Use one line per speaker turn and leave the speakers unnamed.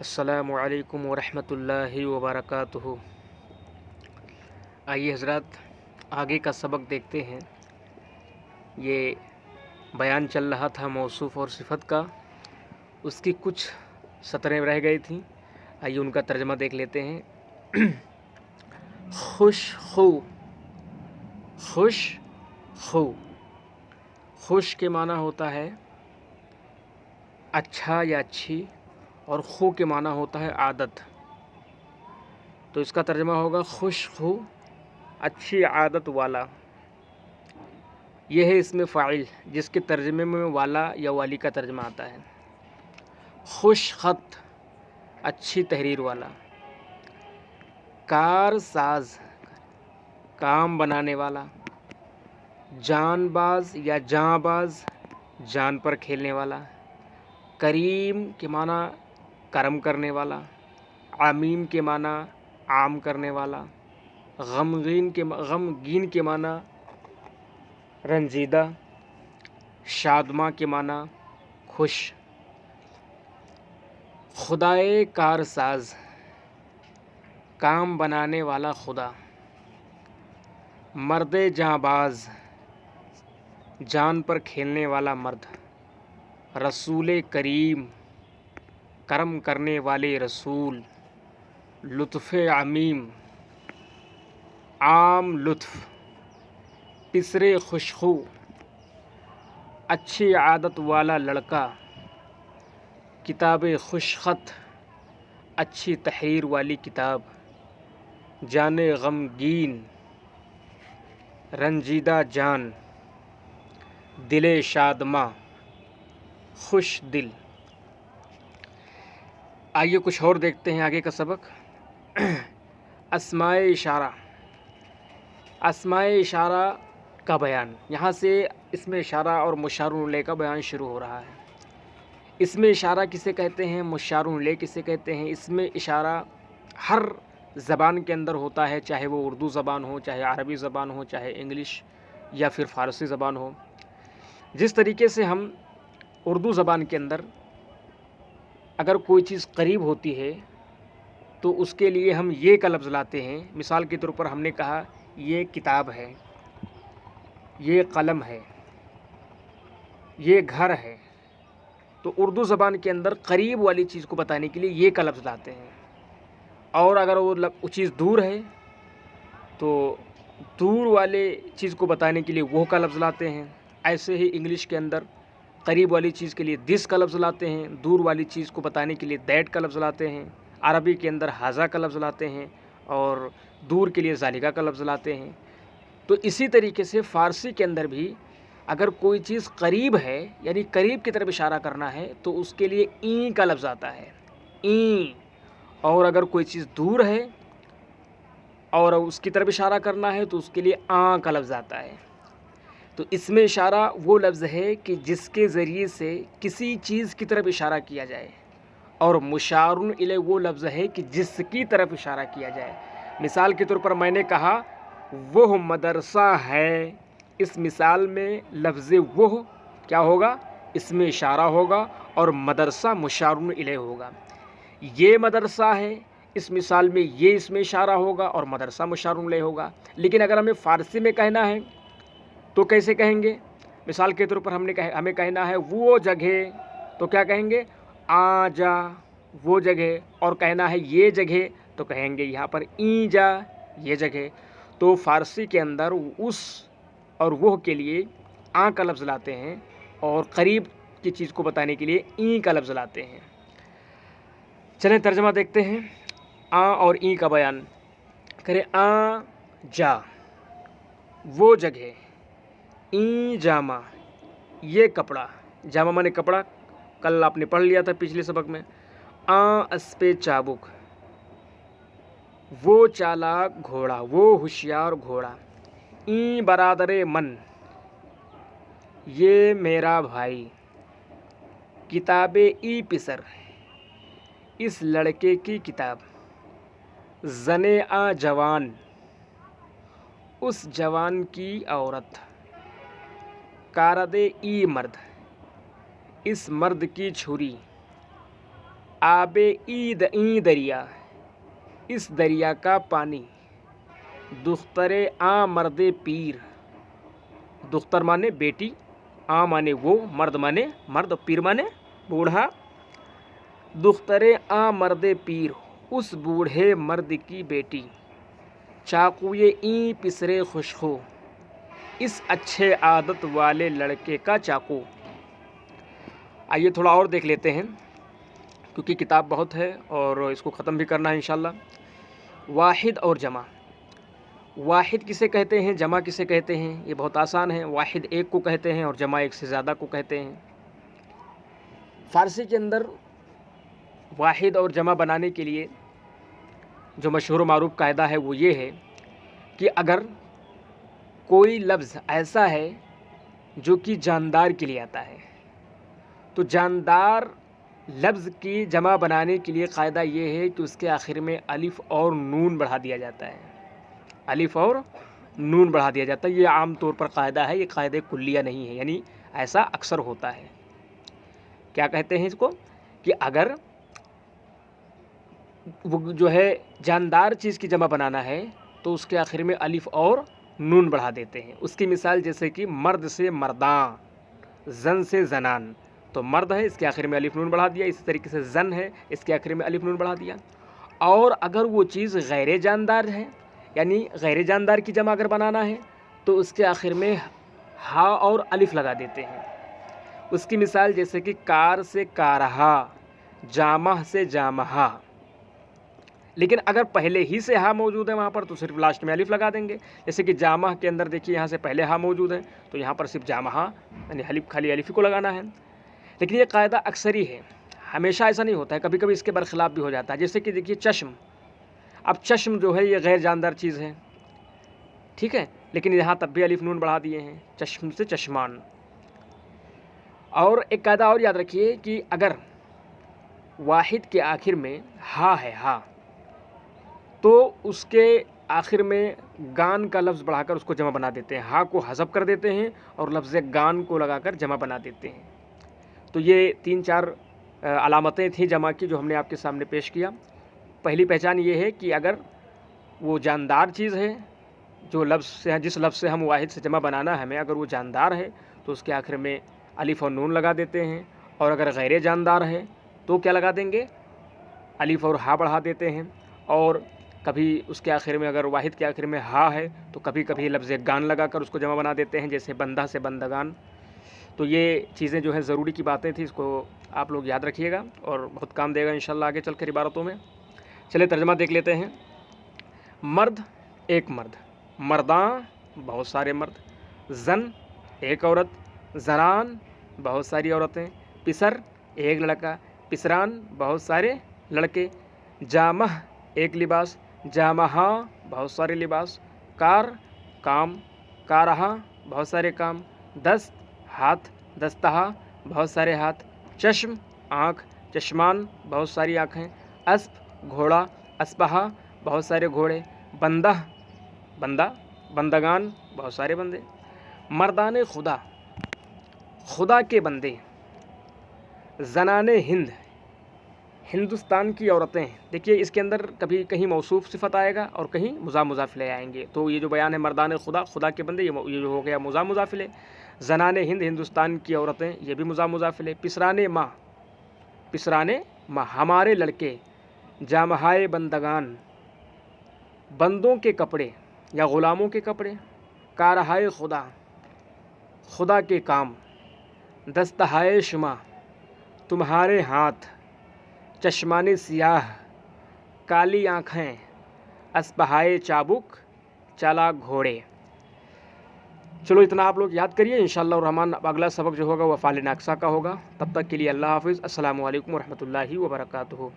السلام علیکم ورحمۃ اللہ وبرکاتہ۔ آئیے حضرات آگے کا سبق دیکھتے ہیں۔ یہ بیان چل رہا تھا موصوف اور صفت کا، اس کی کچھ سطریں رہ گئی تھیں، آئیے ان کا ترجمہ دیکھ لیتے ہیں۔ خوش خو، خوش خو، خوش کے معنی ہوتا ہے اچھا یا اچھی، اور خو کے معنی ہوتا ہے عادت۔ تو اس کا ترجمہ ہوگا خوش خو، اچھی عادت والا۔ یہ ہے اسم فاعل جس کے ترجمے میں والا یا والی کا ترجمہ آتا ہے۔ خوش خط، اچھی تحریر والا۔ کار ساز، کام بنانے والا۔ جان باز یا جاں باز، جان پر کھیلنے والا۔ کریم کے معنی کرم کرنے والا۔ عمیم کے معنی عام کرنے والا۔ غمگین کے معنی رنجیدہ۔ شادماں کے معنی خوش۔ خدائے کار ساز، کام بنانے والا خدا۔ مرد جاں باز، جان پر کھیلنے والا مرد۔ رسول کریم، کرم کرنے والے رسول۔ لطف عمیم، عام لطف۔ پسر خوشخو، اچھی عادت والا لڑکا۔ کتاب خوش خط، اچھی تحریر والی کتاب۔ جان غمگین، رنجیدہ جان۔ دل شادماں، خوش دل۔ آئیے کچھ اور دیکھتے ہیں آگے کا سبق۔ اسماء اشارہ، اسماء اشارہ کا بیان۔ یہاں سے اسم اشارہ اور مشار الیہ کا بیان شروع ہو رہا ہے۔ اسم اشارہ کسے کہتے ہیں، مشار الیہ کسے کہتے ہیں؟ اسم اشارہ ہر زبان کے اندر ہوتا ہے، چاہے وہ اردو زبان ہو، چاہے عربی زبان ہو، چاہے انگلش یا پھر فارسی زبان ہو۔ جس طریقے سے ہم اردو زبان کے اندر اگر کوئی چیز قریب ہوتی ہے تو اس کے لیے ہم یہ کا لفظ لاتے ہیں۔ مثال کے طور پر ہم نے کہا یہ کتاب ہے، یہ قلم ہے، یہ گھر ہے، تو اردو زبان کے اندر قریب والی چیز کو بتانے کے لیے یہ کا لفظ لاتے ہیں۔ اور اگر وہ چیز دور ہے تو دور والے چیز کو بتانے کے لیے وہ کا لفظ لاتے ہیں۔ ایسے ہی انگلش کے اندر قریب والی چیز کے لیے دس کا لفظ لاتے ہیں، دور والی چیز کو بتانے کے لیے دیٹ کا لفظ لاتے ہیں۔ عربی کے اندر ھذا کا لفظ لاتے ہیں اور دور کے لیے ذالکا کا لفظ لاتے ہیں۔ تو اسی طریقے سے فارسی کے اندر بھی اگر کوئی چیز قریب ہے یعنی قریب کی طرف اشارہ کرنا ہے تو اس کے لیے این کا لفظ آتا ہے، این۔ اور اگر کوئی چیز دور ہے اور اس کی طرف اشارہ کرنا ہے تو اس کے لیے آں کا لفظ آتا ہے۔ تو اسم اشارہ وہ لفظ ہے کہ جس کے ذریعے سے کسی چیز کی طرف اشارہ کیا جائے، اور مشار الیہ وہ لفظ ہے کہ جس کی طرف اشارہ کیا جائے۔ مثال کے طور پر میں نے کہا وہ مدرسہ ہے، اس مثال میں لفظ وہ کیا ہوگا؟ اسم اشارہ ہوگا اور مدرسہ مشار الیہ ہوگا۔ یہ مدرسہ ہے، اس مثال میں یہ اسم اشارہ ہوگا اور مدرسہ مشار الیہ ہوگا۔ لیکن اگر ہمیں فارسی میں کہنا ہے تو کیسے کہیں گے؟ مثال کے طور پر ہمیں کہنا ہے وہ جگہ، تو کیا کہیں گے؟ آ جا وہ جگہ۔ اور کہنا ہے یہ جگہ تو کہیں گے یہاں پر این جا یہ جگہ۔ تو فارسی کے اندر اس اور وہ کے لیے آ کا لفظ لاتے ہیں اور قریب کی چیز کو بتانے کے لیے این کا لفظ لاتے ہیں۔ چلیں ترجمہ دیکھتے ہیں۔ آ اور این کا بیان کریں۔ آ جا وہ جگہ، این جامہ یہ کپڑا، جامہ مانے کپڑا، کل آپ نے پڑھ لیا تھا پچھلے سبق میں۔ آں اسپِ چابک وہ چالاک گھوڑا، وہ ہوشیار گھوڑا۔ این برادر من یہ میرا بھائی۔ کتاب ای پسر اس لڑکے کی کتاب۔ زن آ جوان اس جوان کی عورت۔ کارد ای مرد اس مرد کی چھری۔ آب ای دریا، اس دریا کا پانی، دختر آ مرد پیر، دختر مانے بیٹی، آ مانے وہ، مرد مانے مرد، پیر مانے بوڑھا، دختر آ مرد پیر، اس بوڑھے مرد کی بیٹی، چاقوئے این پسرے خوشخو، اس اچھے عادت والے لڑکے کا چاقو۔ آئیے تھوڑا اور دیکھ لیتے ہیں کیونکہ کتاب بہت ہے اور اس کو ختم بھی کرنا ہے انشاءاللہ۔ واحد اور جمع، واحد کسے کہتے ہیں، جمع کسے کہتے ہیں، یہ بہت آسان ہے۔ واحد ایک کو کہتے ہیں اور جمع ایک سے زیادہ کو کہتے ہیں۔ فارسی کے اندر واحد اور جمع بنانے کے لیے جو مشہور و معروف قاعدہ ہے وہ یہ ہے کہ اگر کوئی لفظ ایسا ہے جو کہ جاندار کے لیے آتا ہے تو جاندار لفظ کی جمع بنانے کے لیے قاعدہ یہ ہے کہ اس کے آخر میں الف اور نون بڑھا دیا جاتا ہے، الف اور نون بڑھا دیا جاتا ہے۔ یہ عام طور پر قاعدہ ہے، یہ قاعدہ کلیہ نہیں ہے، یعنی ایسا اکثر ہوتا ہے۔ کیا کہتے ہیں اس کو کہ اگر وہ جو ہے جاندار چیز کی جمع بنانا ہے تو اس کے آخر میں الف اور نون بڑھا دیتے ہیں۔ اس کی مثال جیسے کہ مرد سے مرداں، زن سے زنان، تو مرد ہے اس کے آخر میں الف نون بڑھا دیا، اسی طریقے سے زن ہے اس کے آخر میں الف نون بڑھا دیا۔ اور اگر وہ چیز غیر جاندار ہے، یعنی غیر جاندار کی جمع اگر بنانا ہے تو اس کے آخر میں ہا اور الف لگا دیتے ہیں۔ اس کی مثال جیسے کہ کار سے کارہا، جامہ سے جامہا، لیکن اگر پہلے ہی سے ہا موجود ہے وہاں پر تو صرف لاسٹ میں الف لگا دیں گے۔ جیسے کہ جامہ کے اندر دیکھیے یہاں سے پہلے ہا موجود ہے تو یہاں پر صرف جامہا یعنی خالی الف کو لگانا ہے۔ لیکن یہ قاعدہ اکثر ہی ہے، ہمیشہ ایسا نہیں ہوتا ہے، کبھی کبھی اس کے برخلاف بھی ہو جاتا ہے۔ جیسے کہ دیکھیے چشم، اب چشم جو ہے یہ غیر جاندار چیز ہے، ٹھیک ہے، لیکن یہاں تب بھی الف نون بڑھا دیے ہیں، چشم سے چشمان۔ اور ایک قاعدہ اور یاد رکھیے کہ اگر واحد کے آخر میں ہا ہے، ہا، تو اس کے آخر میں گان کا لفظ بڑھا کر اس کو جمع بنا دیتے ہیں، ہا کو حذف کر دیتے ہیں اور لفظ گان کو لگا کر جمع بنا دیتے ہیں۔ تو یہ 3-4 علامتیں تھیں جمع کی جو ہم نے آپ کے سامنے پیش کیا۔ پہلی پہچان یہ ہے کہ اگر وہ جاندار چیز ہے، جو لفظ سے جس لفظ سے ہم واحد سے جمع بنانا ہے ہمیں، اگر وہ جاندار ہے تو اس کے آخر میں الف اور نون لگا دیتے ہیں، اور اگر غیر جاندار ہے تو کیا لگا دیں گے، الف اور ہا بڑھا دیتے ہیں۔ اور کبھی اس کے آخر میں اگر واحد کے آخر میں ہا ہے تو کبھی کبھی لفظ گان لگا کر اس کو جمع بنا دیتے ہیں، جیسے بندہ سے بندگان۔ تو یہ چیزیں جو ہیں ضروری کی باتیں تھیں، اس کو آپ لوگ یاد رکھیے گا اور بہت کام دے گا انشاءاللہ آگے چل کر عبارتوں میں۔ چلے ترجمہ دیکھ لیتے ہیں۔ مرد ایک مرد، مرداں بہت سارے مرد، زن ایک عورت، زنان بہت ساری عورتیں، پسر ایک لڑکا، پسران بہت سارے لڑکے، جامہ ایک لباس، جامہا بہت سارے لباس، کار کام، کارہا بہت سارے کام، دست ہاتھ، دستہا بہت سارے ہاتھ، چشم آنکھ، چشمان بہت ساری آنکھیں، اسب گھوڑا، اسبہا بہت سارے گھوڑے، بندہ بندہ، بندگان بہت سارے بندے، مردان خدا خدا کے بندے، زنان ہند ہندوستان کی عورتیں۔ دیکھیے اس کے اندر کبھی کہیں موصوف صفت آئے گا اور کہیں مضاف مضاف الیہ آئیں گے، تو یہ جو بیان ہے مردان خدا، خدا کے بندے، یہ جو ہو گیا مضاف مضاف الیہ۔ زنان ہند ہندوستان کی عورتیں، یہ بھی مضاف مضاف الیہ۔ پسران ماں، پسران ماں ہمارے لڑکے، جامہائے بندگان بندوں کے کپڑے یا غلاموں کے کپڑے، کارہائے خدا خدا کے کام، دستہائے شما تمہارے ہاتھ، چشمان سیاہ کالی آنکھیں، اسپہائے چابک چالاک گھوڑے۔ چلو اتنا آپ لوگ یاد کریے، انشاءاللہ الرحمن اب اگلا سبق جو ہوگا وہ افعال ناقصہ کا ہوگا۔ تب تک کے لیے اللہ حافظ، السلام علیکم ورحمۃ اللہ وبرکاتہ۔